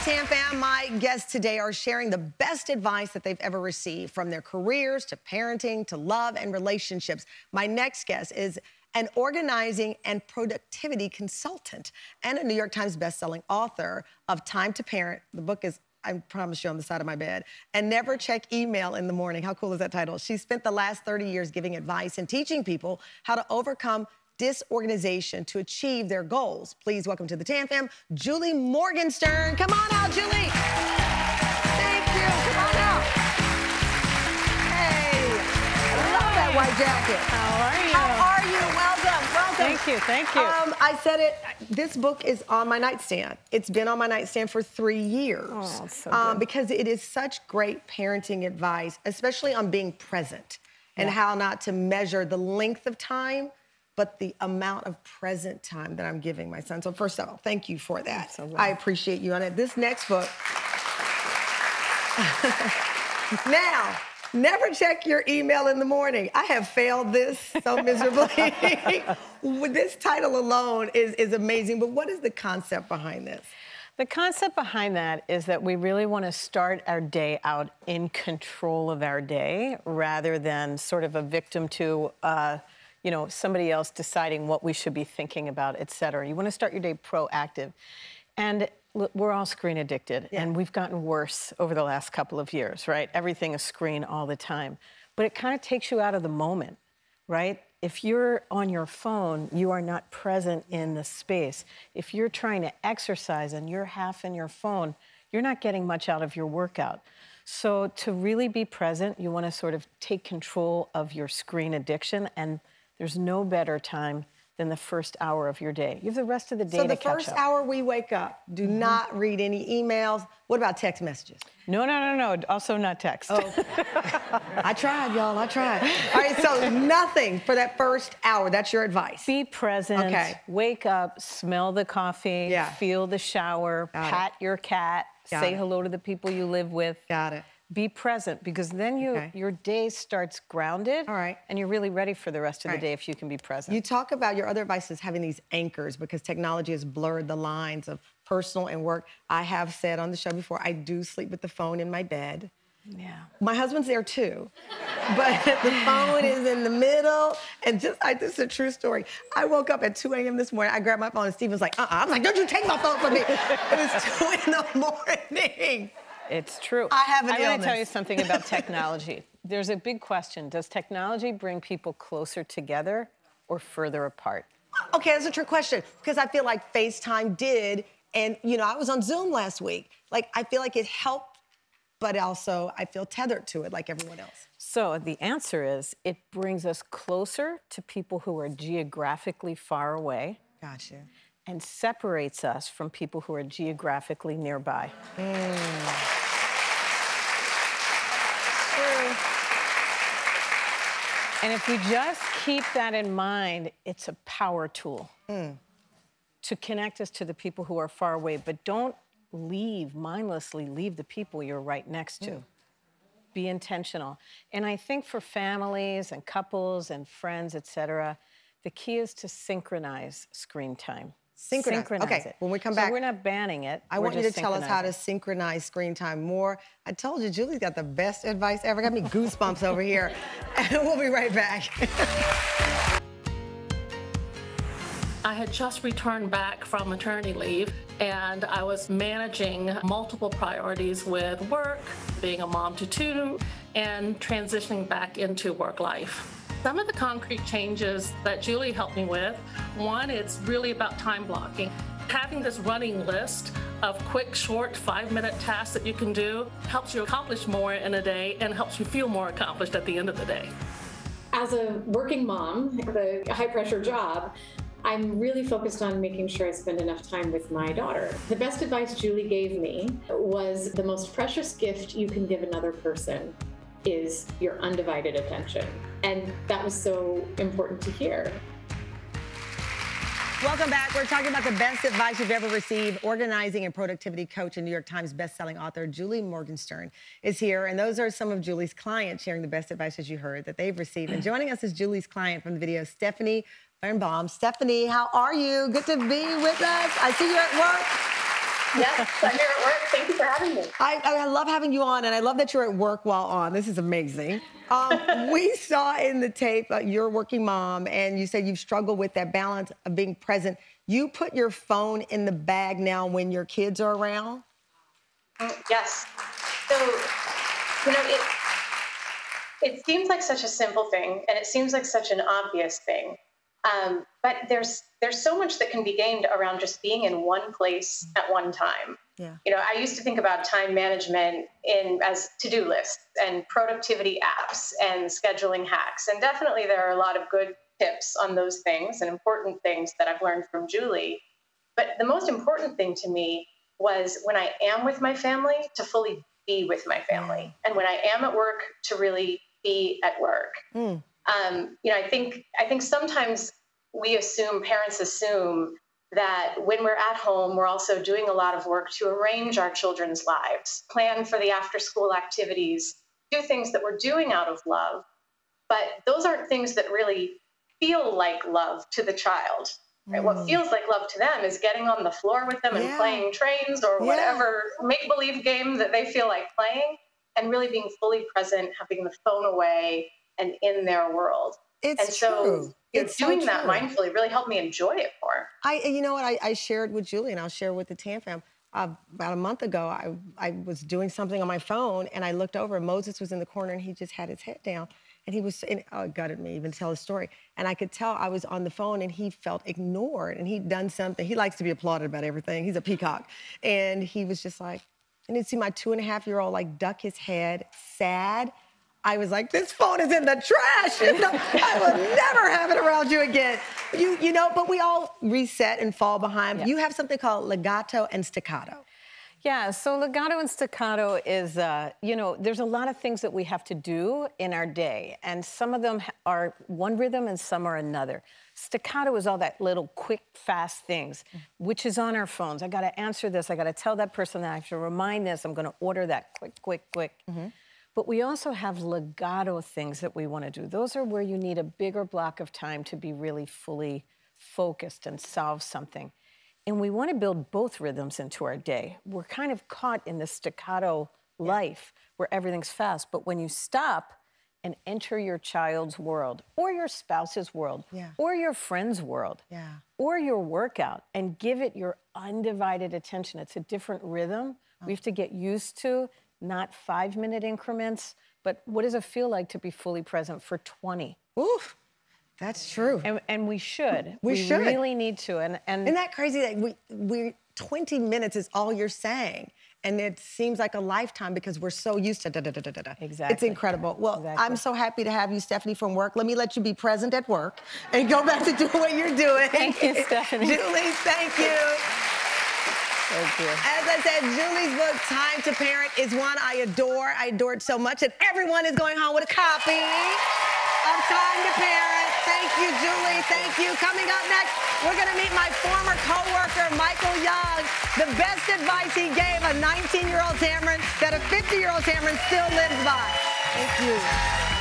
Tam Fam. My guests today are sharing the best advice that they've ever received, from their careers to parenting to love and relationships. My next guest is an organizing and productivity consultant and a New York Times bestselling author of Time to Parent. The book is, I promise you, on the side of my bed. And Never Check Email in the Morning. How cool is that title? She spent the last 30 years giving advice and teaching people how to overcome disorganization to achieve their goals. Please welcome to the Tam Fam, Julie Morgenstern. Come on out, Julie. Thank you. Come on out. Hey, I love that white jacket. How are you? How are you? Welcome. Welcome. Thank you. Thank you. I said it. This book is on my nightstand. It's been on my nightstand for 3 years. Oh, so good. Because it is such great parenting advice, especially on being present and how not to measure the length of time, but the amount of present time that I'm giving my son. So first of all, thank you for that. Absolutely. I appreciate you on it. This next book. Now, never check your email in the morning. I have failed this so miserably. This title alone is amazing, but what is the concept behind this? The concept behind that is that we really want to start our day out in control of our day rather than sort of a victim to you know, somebody else deciding what we should be thinking about, et cetera. You want to start your day proactive. And we're all screen addicted, and we've gotten worse over the last couple of years, right? Everything is screen all the time. But it kind of takes you out of the moment, right? If you're on your phone, you are not present in the space. If you're trying to exercise and you're half in your phone, you're not getting much out of your workout. So to really be present, you want to sort of take control of your screen addiction, and there's no better time than the first hour of your day. You have the rest of the day to catch up. So the first hour we wake up, do not read any emails. What about text messages? No. Also not text. Oh. I tried, y'all. I tried. All right, so nothing for that first hour. That's your advice. Be present. Okay. Wake up, smell the coffee, feel the shower, pat your cat, say hello to the people you live with. Got it. Be present, because then your day starts grounded, and you're really ready for the rest of the day if you can be present. You talk about your other advice is having these anchors, because technology has blurred the lines of personal and work. I have said on the show before, I do sleep with the phone in my bed. Yeah. My husband's there too, but the phone is in the middle. And this is a true story. I woke up at 2 a.m. this morning. I grabbed my phone, and Steve was like, I was like, don't you take my phone from me. It was 2 in the morning. It's true. I have an illness. I'm going to tell you something about technology. There's a big question. Does technology bring people closer together or further apart? Okay, that's a trick question, because I feel like FaceTime did. And, you know, I was on Zoom last week. Like, I feel like it helped, but also I feel tethered to it like everyone else. So the answer is it brings us closer to people who are geographically far away. Gotcha. And separates us from people who are geographically nearby. And if we just keep that in mind, it's a power tool to connect us to the people who are far away, but don't mindlessly leave the people you're right next to. Be intentional. And I think for families and couples and friends, et cetera, the key is to synchronize screen time. Synchronize it. When we come back, so we're not banning it. I want you to tell us how to synchronize screen time more. I told you, Julie's got the best advice ever. Got me goosebumps over here. And we'll be right back. I had just returned back from maternity leave, and I was managing multiple priorities with work, being a mom to two, and transitioning back into work life. Some of the concrete changes that Julie helped me with, one, it's really about time blocking. Having this running list of quick, short, 5-minute tasks that you can do helps you accomplish more in a day and helps you feel more accomplished at the end of the day. As a working mom with a high-pressure job, I'm really focused on making sure I spend enough time with my daughter. The best advice Julie gave me was the most precious gift you can give another person is your undivided attention. And that was so important to hear. Welcome back. We're talking about the best advice you've ever received. Organizing and productivity coach and New York Times bestselling author Julie Morgenstern is here. And those are some of Julie's clients sharing the best advice, as you heard, that they've received. And joining us is Julie's client from the video, Stephanie Birnbaum. Stephanie, how are you? Good to be with us. I see you at work. Yes, I'm here at work. Thank you for having me. I love having you on, and I love that you're at work while on. This is amazing. We saw in the tape you're a working mom, and you said you've struggled with that balance of being present. You put your phone in the bag now when your kids are around? Yes. So, you know, it seems like such a simple thing, and it seems like such an obvious thing. But there's so much that can be gained around just being in one place at one time. Yeah. You know, I used to think about time management as to-do lists and productivity apps and scheduling hacks. And definitely there are a lot of good tips on those things and important things that I've learned from Julie. But the most important thing to me was when I am with my family to fully be with my family. And when I am at work to really be at work. You know, I think sometimes parents assume that when we're at home, we're also doing a lot of work to arrange our children's lives, plan for the after-school activities, do things that we're doing out of love. But those aren't things that really feel like love to the child. Right? What feels like love to them is getting on the floor with them and playing trains or whatever make-believe game that they feel like playing, and really being fully present, having the phone away and in their world. It's true. It's doing that mindfully really helped me enjoy it more. You know what? I shared with Julie, and I'll share with the Tam Fam. About a month ago, I was doing something on my phone, and I looked over, and Moses was in the corner, and he just had his head down. And he was, it gutted me even to tell his story. And I could tell I was on the phone, and he felt ignored, and he'd done something. He likes to be applauded about everything. He's a peacock. And he was just like, and you'd see my 2.5-year-old like duck his head, sad. I was like, this phone is in the trash. I will never have it around you again. You know, but we all reset and fall behind. You have something called legato and staccato. Yeah, so legato and staccato is, you know, there's a lot of things that we have to do in our day, and some of them are one rhythm and some are another. Staccato is all that little quick, fast things, which is on our phones. I got to answer this. I got to tell that person that I have to remind this. I'm going to order that quick. But we also have legato things that we want to do. Those are where you need a bigger block of time to be really fully focused and solve something. And we want to build both rhythms into our day. We're kind of caught in this staccato life where everything's fast. But when you stop and enter your child's world or your spouse's world or your friend's world or your workout and give it your undivided attention, it's a different rhythm. We have to get used to not 5-minute increments, but what does it feel like to be fully present for 20? Oof. That's true. And we should. We should. really need to. And isn't that crazy that we 20 minutes is all you're saying? And it seems like a lifetime because we're so used to da-da-da-da-da. Exactly. It's incredible. Well, I'm so happy to have you, Stephanie, from work. Let me let you be present at work and go back to doing what you're doing. Thank you, Stephanie. Julie, thank you. Thank you. As I said, Julie's book, Time to Parent, is one I adore. I adore it so much that everyone is going home with a copy of Time to Parent. Thank you, Julie. Thank you. Coming up next, we're going to meet my former co-worker, Michael Young. The best advice he gave a 19-year-old Tamron that a 50-year-old Tamron still lives by. Thank you.